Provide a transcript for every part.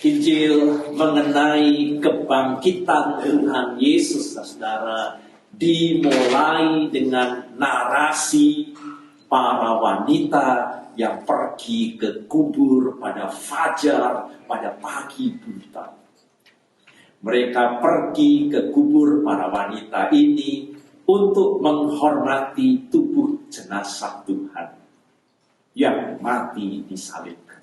Injil mengenai kebangkitan Tuhan Yesus, saudara, dimulai dengan narasi para wanita yang pergi ke kubur pada fajar, pada pagi buta. Mereka pergi ke kubur para wanita ini untuk menghormati tubuh jenazah Tuhan yang mati disalibkan.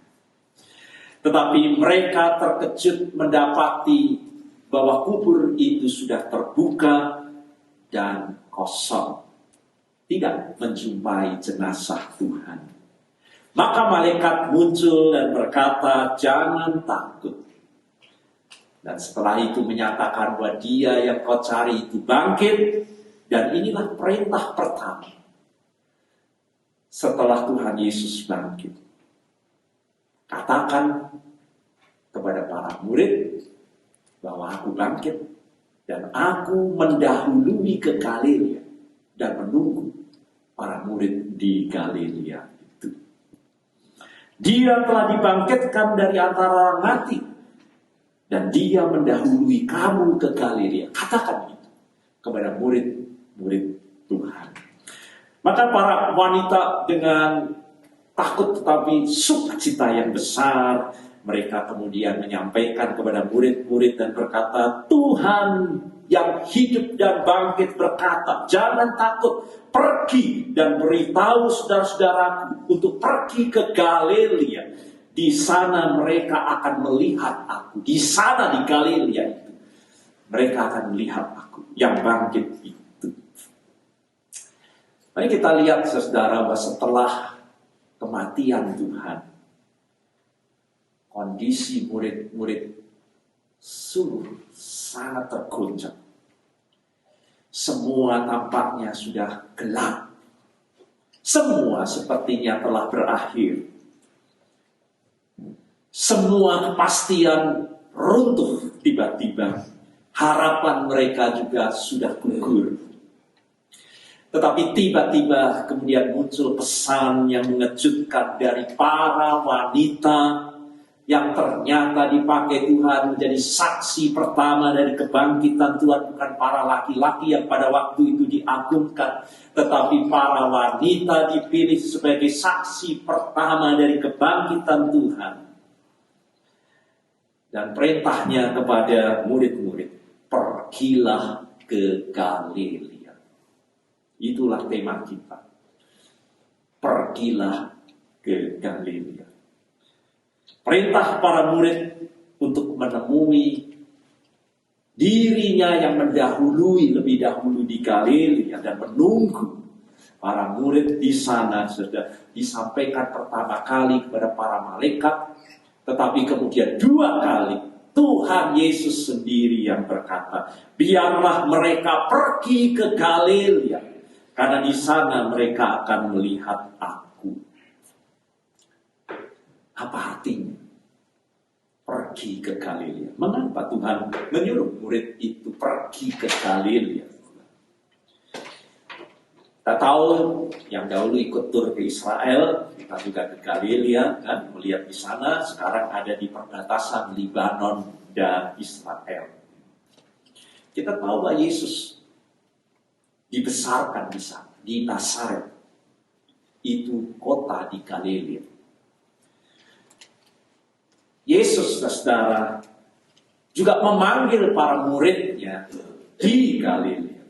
Tetapi mereka terkejut mendapati bahwa kubur itu sudah terbuka dan kosong. Tidak menjumpai jenazah Tuhan. Maka malaikat muncul dan berkata, "Jangan takut." Dan setelah itu menyatakan bahwa dia yang kau cari itu bangkit. Dan inilah perintah pertama setelah Tuhan Yesus bangkit. Katakan kepada para murid bahwa aku bangkit dan aku mendahului ke Galilea dan menunggu para murid di Galilea itu. Dia telah dibangkitkan dari antara orang mati dan dia mendahului kamu ke Galilea. Katakan itu kepada murid-murid Tuhan. Maka para wanita dengan takut tetapi sukacita yang besar, mereka kemudian menyampaikan kepada murid-murid dan berkata, "Tuhan yang hidup dan bangkit berkata, jangan takut, pergi dan beritahu saudara-saudaraku untuk pergi ke Galilea. Di sana mereka akan melihat aku." Di sana di Galilea itu, mereka akan melihat aku yang bangkit itu. Mari kita lihat saudara bahwa setelah kematian Tuhan, kondisi murid-murid sungguh sangat tergoncang. Semua tampaknya sudah gelap. Semua sepertinya telah berakhir. Semua kepastian runtuh tiba-tiba. Harapan mereka juga sudah gugur. Tetapi tiba-tiba kemudian muncul pesan yang mengejutkan dari para wanita yang ternyata dipakai Tuhan menjadi saksi pertama dari kebangkitan Tuhan. Bukan para laki-laki yang pada waktu itu diagungkan, tetapi para wanita dipilih sebagai saksi pertama dari kebangkitan Tuhan. Dan perintahnya kepada murid-murid, pergilah ke Galilea. Itulah tema kita. Pergilah ke Galilea. Perintah para murid untuk menemui dirinya yang mendahului lebih dahulu di Galilea dan menunggu para murid di sana. Sudah disampaikan pertama kali kepada para malaikat, tetapi kemudian dua kali Tuhan Yesus sendiri yang berkata, "Biarlah mereka pergi ke Galilea, karena di sana mereka akan melihat aku." Apa artinya pergi ke Galilea? Mengapa Tuhan menyuruh murid itu pergi ke Galilea? Kita tahu yang dahulu ikut tur ke Israel, kita juga ke Galilea, kan, melihat di sana. Sekarang ada di perbatasan Libanon dan Israel. Kita tahu bahwa Yesus dibesarkan di sana, di Nazaret. Itu kota di Galilea. Yesus, saudara, juga memanggil para muridnya di Galilea.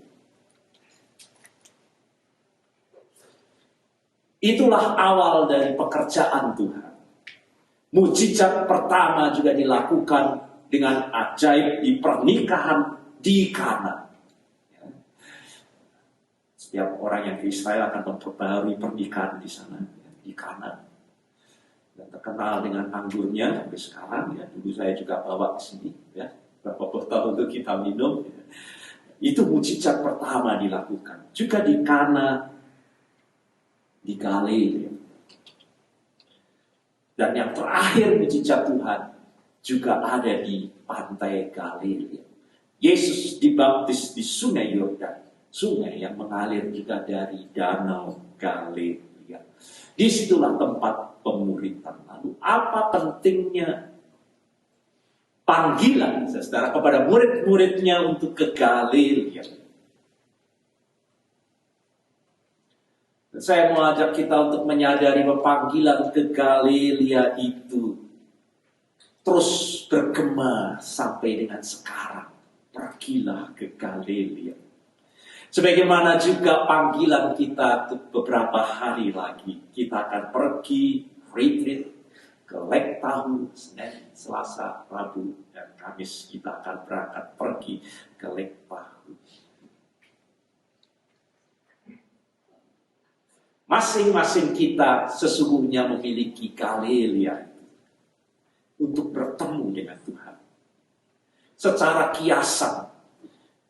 Itulah awal dari pekerjaan Tuhan. Mujizat pertama juga dilakukan dengan ajaib di pernikahan di Kana. Setiap orang yang ke Israel akan memperbarui pernikahan di sana, di Kana. Dan terkenal dengan anggurnya sampai sekarang. Ya, dulu saya juga bawa ke sini, ya, beberapa botol untuk kita minum. Ya. Itu mujizat pertama dilakukan. Juga di Kana, di Galilea. Dan yang terakhir mujizat Tuhan juga ada di pantai Galilea. Yesus dibaptis di Sungai Yordan. Sungai yang mengalir juga dari Danau Galilea. Disitulah tempat pemuritan. Lalu apa pentingnya panggilan, saudara, kepada murid-muridnya untuk ke Galilea. Saya mau ajak kita untuk menyadari bahwa panggilan ke Galilea itu terus bergema sampai dengan sekarang. Pergilah ke Galilea. Sebagaimana juga panggilan kita untuk beberapa hari lagi. Kita akan pergi retreat ke Lake Tahoe, Senin, Selasa, Rabu, dan Kamis. Kita akan berangkat pergi ke Lake Tahoe. Masing-masing kita sesungguhnya memiliki Galilea untuk bertemu dengan Tuhan. Secara kiasan,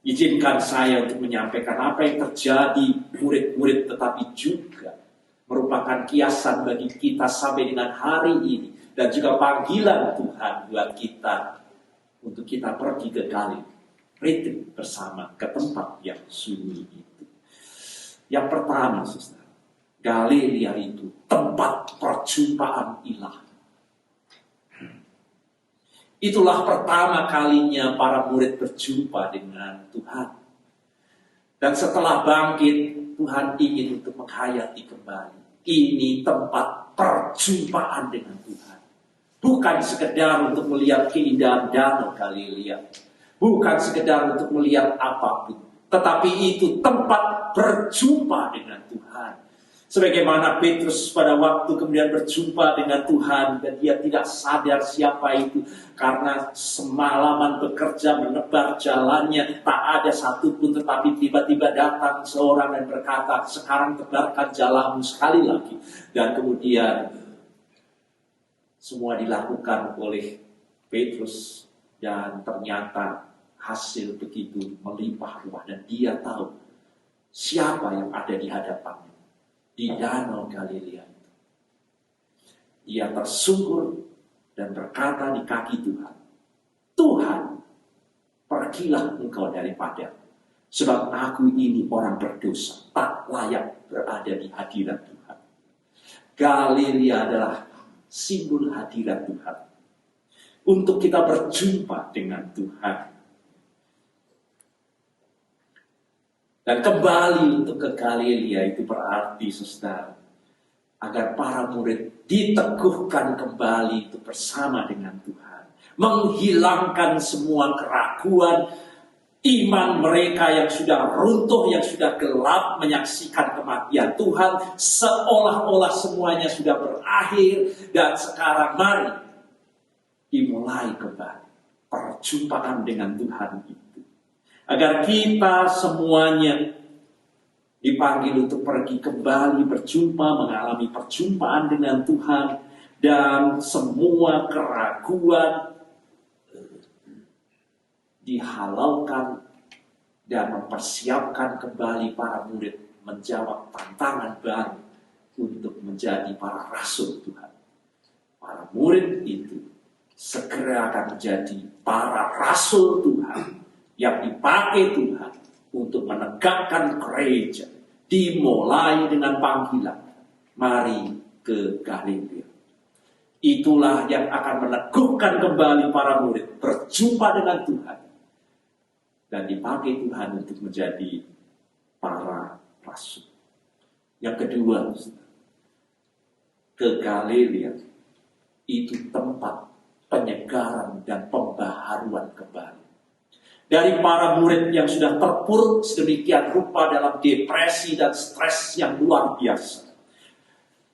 izinkan saya untuk menyampaikan apa yang terjadi murid-murid, tetapi juga merupakan kiasan bagi kita sampai dengan hari ini. Dan juga panggilan Tuhan buat kita untuk kita pergi ke Galilea, retreat bersama ke tempat yang sunyi itu. Yang pertama, saudara, Galilea itu tempat perjumpaan ilahi. Itulah pertama kalinya para murid berjumpa dengan Tuhan. Dan setelah bangkit, Tuhan ingin untuk menghayati kembali. Ini tempat perjumpaan dengan Tuhan. Bukan sekedar untuk melihat keindahan danau Galilea. Bukan sekedar untuk melihat apapun. Tetapi itu tempat berjumpa dengan Tuhan. Sebagaimana Petrus pada waktu kemudian berjumpa dengan Tuhan dan dia tidak sadar siapa itu karena semalaman bekerja menebar jalannya tak ada satupun, tetapi tiba-tiba datang seorang dan berkata, sekarang tebarkan jalamu sekali lagi. Dan kemudian semua dilakukan oleh Petrus dan ternyata hasil begitu melimpah ruah dan dia tahu siapa yang ada di hadapannya. Di danau Galilea itu. Ia tersungkur dan berkata di kaki Tuhan, Tuhan, pergilah engkau daripada, sebab aku ini orang berdosa, tak layak berada di hadirat Tuhan. Galilea adalah simbol hadirat Tuhan. Untuk kita berjumpa dengan Tuhan. Dan kembali untuk ke Galilea itu berarti, saudara, agar para murid diteguhkan kembali itu bersama dengan Tuhan. Menghilangkan semua keraguan iman mereka yang sudah runtuh, yang sudah gelap menyaksikan kematian Tuhan. Seolah-olah semuanya sudah berakhir dan sekarang mari dimulai kembali perjumpaan dengan Tuhan itu. Agar kita semuanya dipanggil untuk pergi kembali berjumpa, mengalami perjumpaan dengan Tuhan. Dan semua keraguan dihalaukan dan mempersiapkan kembali para murid menjawab tantangan baru untuk menjadi para rasul Tuhan. Para murid itu segera akan menjadi para rasul Tuhan yang dipakai Tuhan untuk menegakkan gereja. Dimulai dengan panggilan, mari ke Galilea. Itulah yang akan meneguhkan kembali para murid berjumpa dengan Tuhan. Dan dipakai Tuhan untuk menjadi para rasul. Yang kedua, ke Galilea itu tempat penyegaran dan pembaharuan kembali. Dari para murid yang sudah terpuruk sedemikian rupa dalam depresi dan stres yang luar biasa.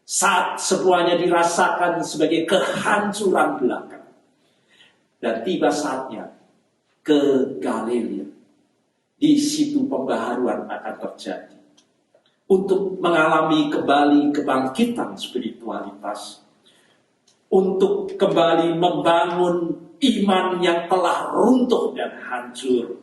Saat semuanya dirasakan sebagai kehancuran belaka. Dan tiba saatnya ke Galilea. Di situ pembaharuan akan terjadi. Untuk mengalami kembali kebangkitan spiritualitas. Untuk kembali membangun iman yang telah runtuh dan hancur.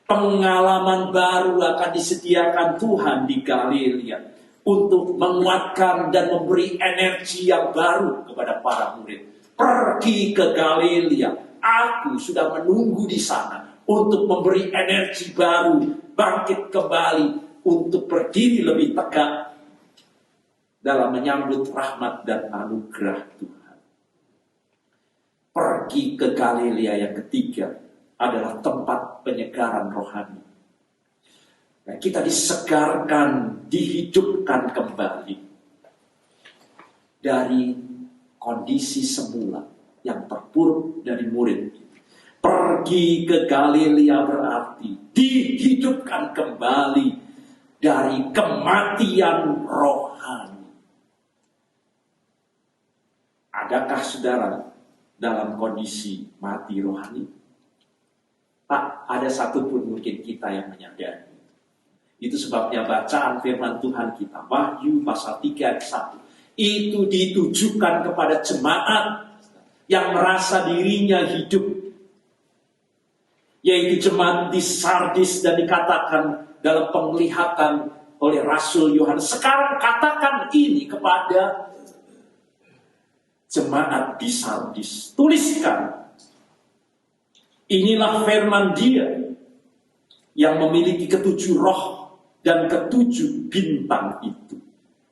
Pengalaman baru akan disediakan Tuhan di Galilea untuk menguatkan dan memberi energi yang baru kepada para murid. Pergi ke Galilea, aku sudah menunggu di sana untuk memberi energi baru, bangkit kembali untuk berdiri lebih tegak dalam menyambut rahmat dan anugerah Tuhan. Pergi ke Galilea yang ketiga adalah tempat penyegaran rohani. Nah, kita disegarkan, dihidupkan kembali dari kondisi semula yang terpuruk dari murid. Pergi ke Galilea berarti dihidupkan kembali dari kematian rohani. Adakah saudara dalam kondisi mati rohani? Tak ada satupun mungkin kita yang menyadari. Itu sebabnya bacaan firman Tuhan kita, Wahyu pasal 3 ayat 1. Itu ditujukan kepada jemaat yang merasa dirinya hidup. Yaitu jemaat di Sardis, dan dikatakan dalam penglihatan oleh Rasul Yohanes. Sekarang katakan ini kepada jemaat di Sardis. Tuliskan. Inilah firman Dia yang memiliki ketujuh roh dan ketujuh bintang itu.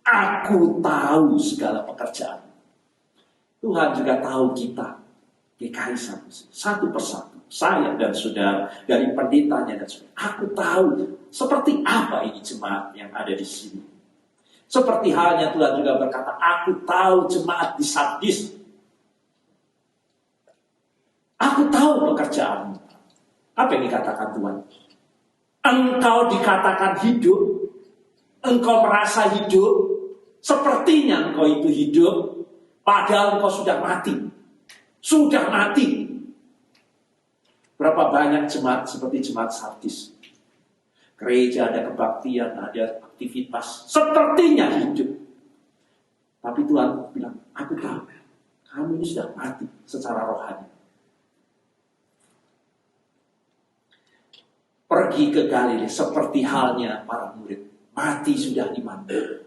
Aku tahu segala pekerjaan. Tuhan juga tahu kita. GKI satu persatu. Saya dan saudara, dari pendetanya dan saudara. Aku tahu seperti apa ini jemaat yang ada di sini. Seperti halnya Tuhan juga berkata, aku tahu jemaat di Sardis. Aku tahu pekerjaanmu. Apa yang dikatakan Tuhan? Engkau dikatakan hidup. Engkau merasa hidup. Sepertinya engkau itu hidup. Padahal engkau sudah mati. Sudah mati. Berapa banyak jemaat seperti jemaat Sardis. Gereja ada kebaktian, ada aktivitas. Sepertinya hidup. Tapi Tuhan bilang, aku tahu. Kamu ini sudah mati secara rohani. Pergi ke Galilea seperti halnya para murid. Mati sudah dimandu.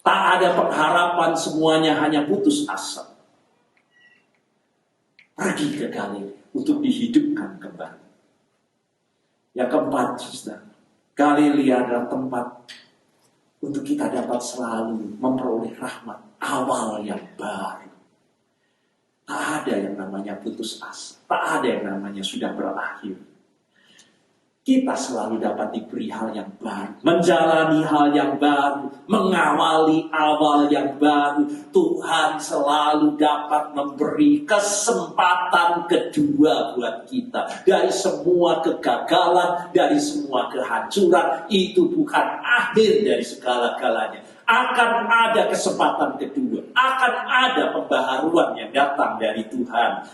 Tak ada pengharapan, semuanya hanya putus asa. Pergi ke Galilea untuk dihidupkan kembali. Yang keempat, saudara, Galilea adalah tempat untuk kita dapat selalu memperoleh rahmat awal yang baru. Tak ada yang namanya putus asa. Tak ada yang namanya sudah berakhir. Kita selalu dapat diberi hal yang baru. Menjalani hal yang baru. Mengawali awal yang baru. Tuhan selalu dapat memberi kesempatan kedua buat kita. Dari semua kegagalan, dari semua kehancuran. Itu bukan akhir dari segala-galanya. Akan ada kesempatan kedua. Akan ada pembaharuan yang datang dari Tuhan.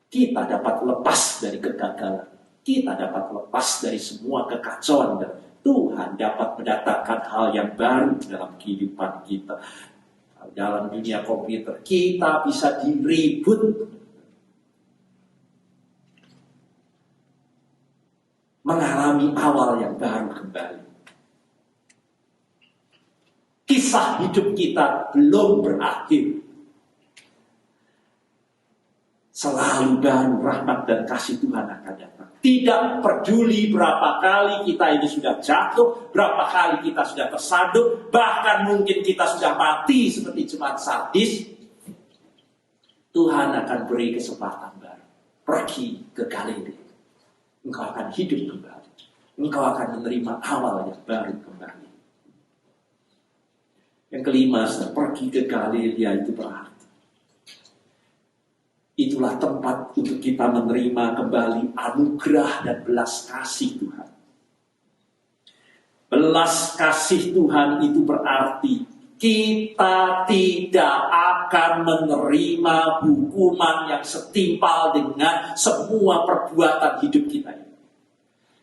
Kita dapat lepas dari kegagalan. Kita dapat lepas dari semua kekacauan. Dan Tuhan dapat mendatangkan hal yang baru dalam kehidupan kita. Dalam dunia komputer, kita bisa diribut. Mengalami awal yang baru kembali. Kisah hidup kita belum berakhir. Selalu baru rahmat dan kasih Tuhan akan datang. Tidak peduli berapa kali kita ini sudah jatuh, berapa kali kita sudah tersandung, bahkan mungkin kita sudah mati seperti jemaat Sardis. Tuhan akan beri kesempatan baru. Pergi ke Galilea. Engkau akan hidup kembali. Engkau akan menerima awal yang baru kembali. Yang kelima, pergi ke Galilea itu berarti itulah tempat untuk kita menerima kembali anugerah dan belas kasih Tuhan. Belas kasih Tuhan itu berarti kita tidak akan menerima hukuman yang setimpal dengan semua perbuatan hidup kita.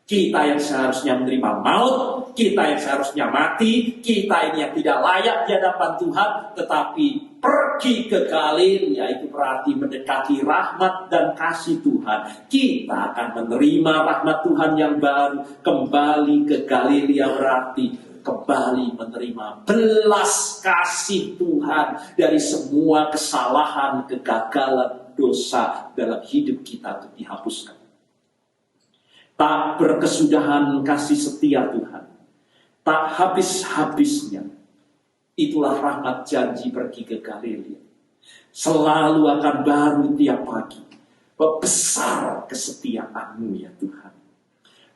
Kita yang seharusnya menerima maut, kita yang seharusnya mati, kita ini yang tidak layak di hadapan Tuhan, tetapi pergi ke Galilea itu berarti mendekati rahmat dan kasih Tuhan. Kita akan menerima rahmat Tuhan yang baru. Kembali ke Galilea berarti kembali menerima belas kasih Tuhan dari semua kesalahan, kegagalan, dosa dalam hidup kita untuk dihapuskan. Tak berkesudahan kasih setia Tuhan. Tak habis-habisnya. Itulah rahmat janji pergi ke Galilea. Selalu akan baru tiap pagi. Besar kesetiaan-Mu ya Tuhan.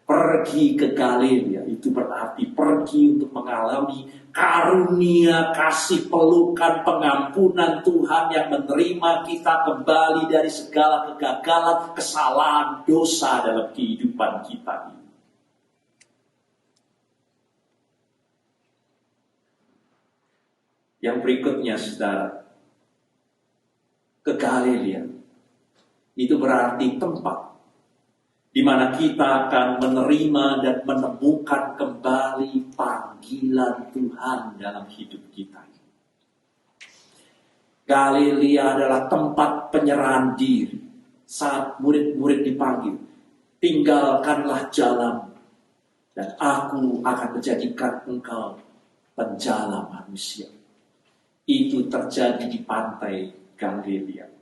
Pergi ke Galilea itu berarti pergi untuk mengalami karunia, kasih, pelukan, pengampunan Tuhan yang menerima kita kembali dari segala kegagalan, kesalahan, dosa dalam kehidupan kita ini. Yang berikutnya, saudara, ke Galilea itu berarti tempat di mana kita akan menerima dan menemukan kembali panggilan Tuhan dalam hidup kita. Galilea adalah tempat penyerahan diri. Saat murid-murid dipanggil, tinggalkanlah jalan, dan aku akan menjadikan engkau penjala manusia. Itu terjadi di pantai Galilea.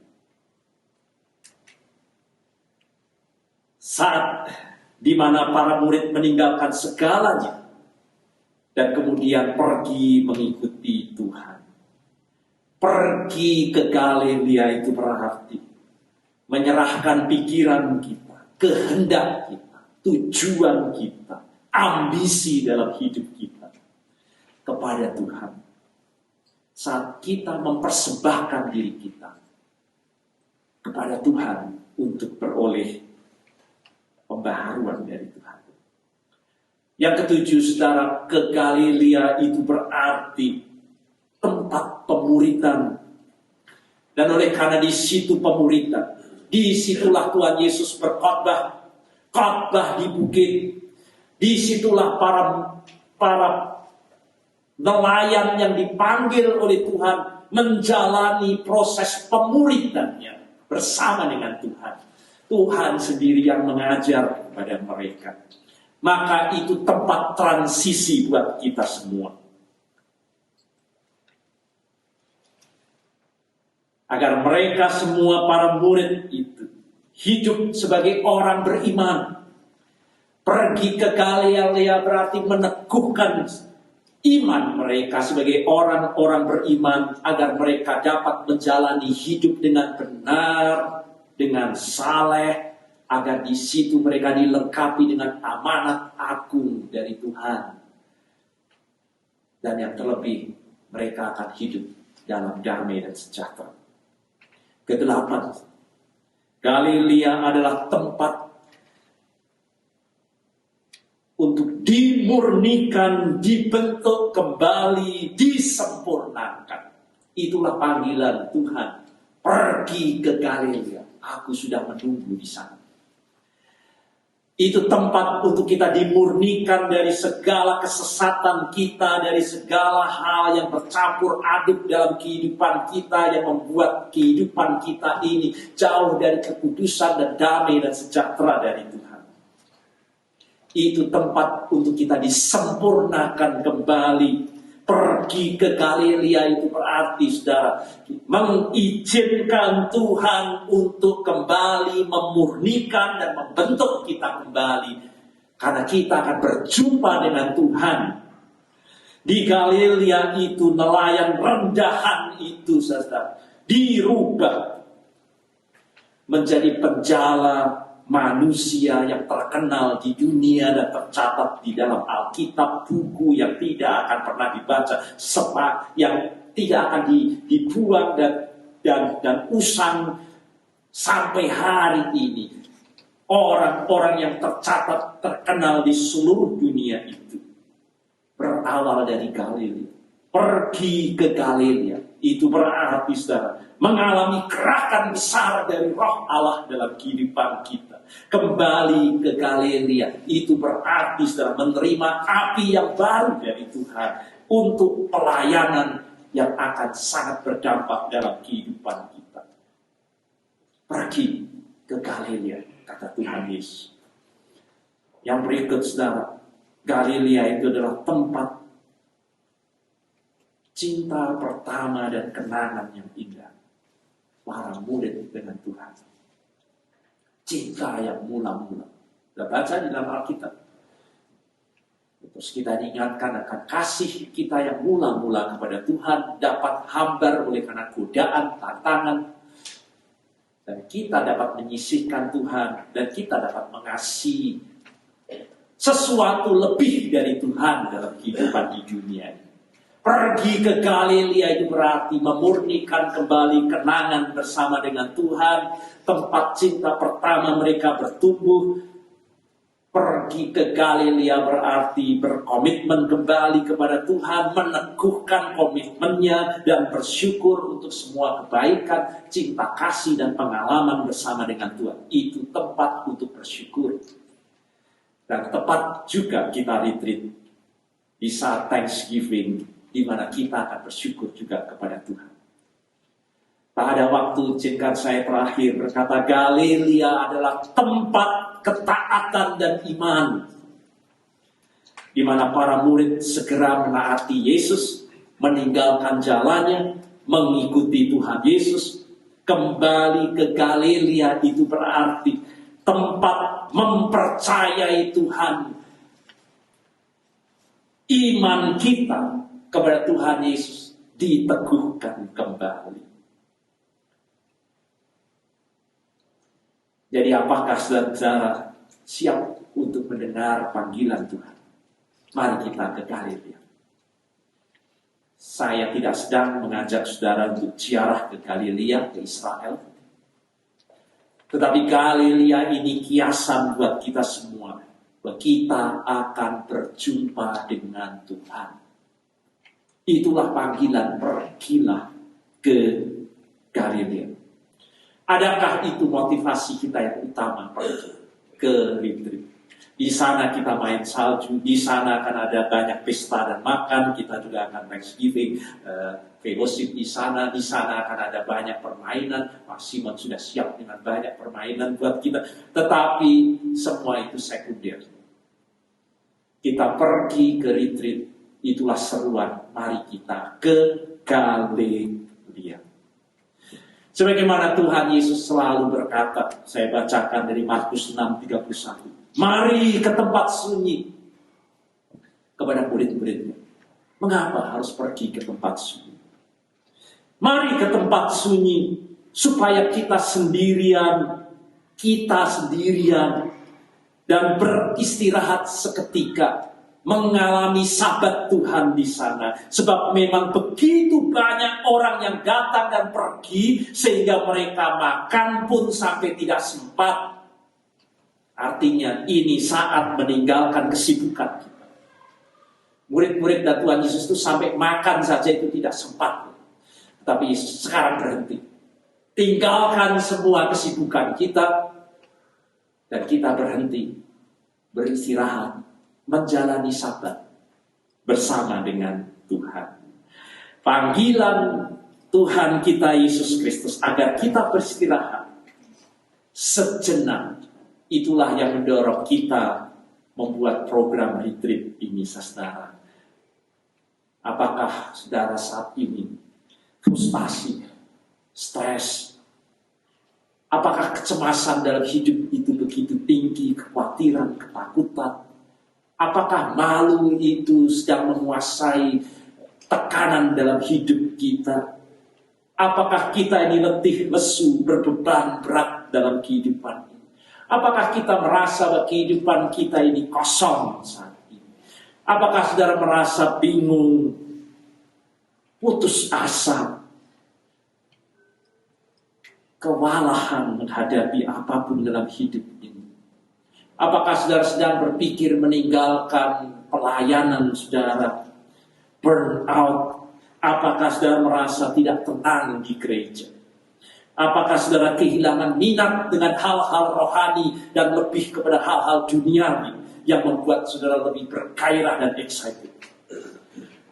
Saat di mana para murid meninggalkan segalanya dan kemudian pergi mengikuti Tuhan. Pergi ke Galilea itu berarti menyerahkan pikiran kita, kehendak kita, tujuan kita, ambisi dalam hidup kita kepada Tuhan. Saat kita mempersembahkan diri kita kepada Tuhan untuk beroleh pembaharuan dari Tuhan. Yang ketujuh, saudara, ke Galilea itu berarti tempat pemuridan. Dan oleh karena di situ pemuridan, disitulah Tuhan Yesus berkhotbah, khotbah di bukit. Disitulah para nelayan yang dipanggil oleh Tuhan menjalani proses pemuridannya bersama dengan Tuhan. Tuhan sendiri yang mengajar kepada mereka. Maka itu tempat transisi buat kita semua. Agar mereka semua para murid itu hidup sebagai orang beriman. Pergi ke Galilea berarti meneguhkan iman mereka sebagai orang-orang beriman. Agar mereka dapat menjalani hidup dengan benar, dengan saleh, agar di situ mereka dilengkapi dengan amanat agung dari Tuhan. Dan yang terlebih, mereka akan hidup dalam damai dan sejahtera. Kedelapan, Galilea adalah tempat untuk dimurnikan, dibentuk kembali, disempurnakan. Itulah panggilan Tuhan. Pergi ke Galilea. Aku sudah menunggu di sana. Itu tempat untuk kita dimurnikan dari segala kesesatan kita, dari segala hal yang bercampur aduk dalam kehidupan kita yang membuat kehidupan kita ini jauh dari kekudusan dan damai dan sejahtera dari Tuhan. Itu tempat untuk kita disempurnakan kembali. Pergi ke Galilea itu berarti, saudara, mengizinkan Tuhan untuk kembali memurnikan dan membentuk kita kembali. Karena kita akan berjumpa dengan Tuhan. Di Galilea itu nelayan rendahan itu, saudara, dirubah menjadi penjala manusia yang terkenal di dunia dan tercatat di dalam Alkitab, buku yang tidak akan pernah dibaca, yang tidak akan dibuang dan usang sampai hari ini. Orang-orang yang tercatat terkenal di seluruh dunia itu berawal dari Galilea. Pergi ke Galilea itu berarti, saudara, mengalami gerakan besar dari Roh Allah dalam kehidupan kita. Kembali ke Galilea itu berarti, saudara, menerima api yang baru dari Tuhan untuk pelayanan yang akan sangat berdampak dalam kehidupan kita. Pergi ke Galilea, kata Tuhan Yesus. Yang berikut, saudara, Galilea itu adalah tempat cinta pertama dan kenangan yang indah para murid dengan Tuhan. Cinta yang mula-mula. Kita baca di dalam Alkitab. Terus kita diingatkan akan kasih kita yang mula-mula kepada Tuhan dapat hambar oleh karena godaan, tantangan. Dan kita dapat menyisihkan Tuhan dan kita dapat mengasihi sesuatu lebih dari Tuhan dalam kehidupan di dunia ini. Pergi ke Galilea itu berarti memurnikan kembali kenangan bersama dengan Tuhan, tempat cinta pertama mereka bertumbuh. Pergi ke Galilea berarti berkomitmen kembali kepada Tuhan, meneguhkan komitmennya dan bersyukur untuk semua kebaikan, cinta kasih dan pengalaman bersama dengan Tuhan. Itu tempat untuk bersyukur. Dan tepat juga kita retreat di saat Thanksgiving, di mana kita akan bersyukur juga kepada Tuhan. Pada waktu jengkat saya terakhir berkata, Galilea adalah tempat ketaatan dan iman, di mana para murid segera menaati Yesus, meninggalkan jalannya, mengikuti Tuhan Yesus. Kembali ke Galilea itu berarti tempat mempercayai Tuhan. Iman kita kepada Tuhan Yesus diteguhkan kembali. Jadi apakah saudara siap untuk mendengar panggilan Tuhan? Mari kita ke Galilea. Saya tidak sedang mengajak saudara untuk ziarah ke Galilea, ke Israel. Tetapi Galilea ini kiasan buat kita semua. Bahwa kita akan berjumpa dengan Tuhan. Itulah panggilan, pergilah ke Galilea. Adakah itu motivasi kita yang utama pergi ke retreat? Di sana kita main salju, di sana akan ada banyak pesta dan makan, kita juga akan Thanksgiving, fellowship di sana akan ada banyak permainan. Pak Simon sudah siap dengan banyak permainan buat kita, tetapi semua itu sekunder. Kita pergi ke retreat, itulah seruan, mari kita ke Galilea. Sebagaimana Tuhan Yesus selalu berkata, saya bacakan dari Markus 6:31. Mari ke tempat sunyi. Kepada murid-muridnya. Mengapa harus pergi ke tempat sunyi? Mari ke tempat sunyi supaya kita sendirian dan beristirahat seketika. Mengalami sabat Tuhan di sana. Sebab memang begitu banyak orang yang datang dan pergi, sehingga mereka makan pun sampai tidak sempat. Artinya ini saat meninggalkan kesibukan kita. Murid-murid dan Tuhan Yesus itu sampai makan saja itu tidak sempat. Tapi sekarang berhenti. Tinggalkan semua kesibukan kita. Dan kita berhenti. Beristirahat. Menjalani sabat bersama dengan Tuhan. Panggilan Tuhan kita Yesus Kristus agar kita beristirahat sejenak. Itulah yang mendorong kita membuat program retreat ini, saudara. Apakah saudara saat ini frustasi, stres? Apakah kecemasan dalam hidup itu begitu tinggi, kekhawatiran, ketakutan? Apakah malu itu sedang menguasai tekanan dalam hidup kita? Apakah kita ini letih, lesu, berbeban berat dalam kehidupan ini? Apakah kita merasa bahwa kehidupan kita ini kosong saat ini? Apakah saudara merasa bingung, putus asa, kewalahan menghadapi apapun dalam hidup ini? Apakah saudara sedang berpikir meninggalkan pelayanan saudara, burn out? Apakah saudara merasa tidak tenang di gereja? Apakah saudara kehilangan minat dengan hal-hal rohani dan lebih kepada hal-hal duniawi yang membuat saudara lebih bergairah dan excited?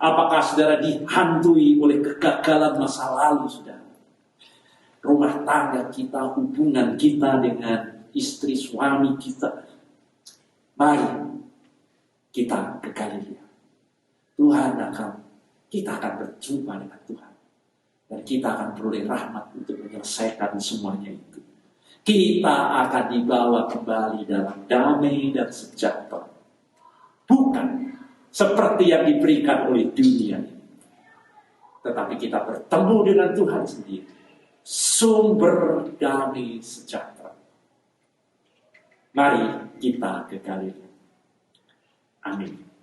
Apakah saudara dihantui oleh kegagalan masa lalu saudara? Rumah tangga kita, hubungan kita dengan istri suami kita. Mari kita ke Galilea. Kita akan berjumpa dengan Tuhan. Dan kita akan beroleh rahmat untuk menyelesaikan semuanya itu. Kita akan dibawa kembali dalam damai dan sejahtera. Bukan seperti yang diberikan oleh dunia. Tetapi kita bertemu dengan Tuhan sendiri, sumber damai sejahtera. Mari kita ke Galilea. Amin.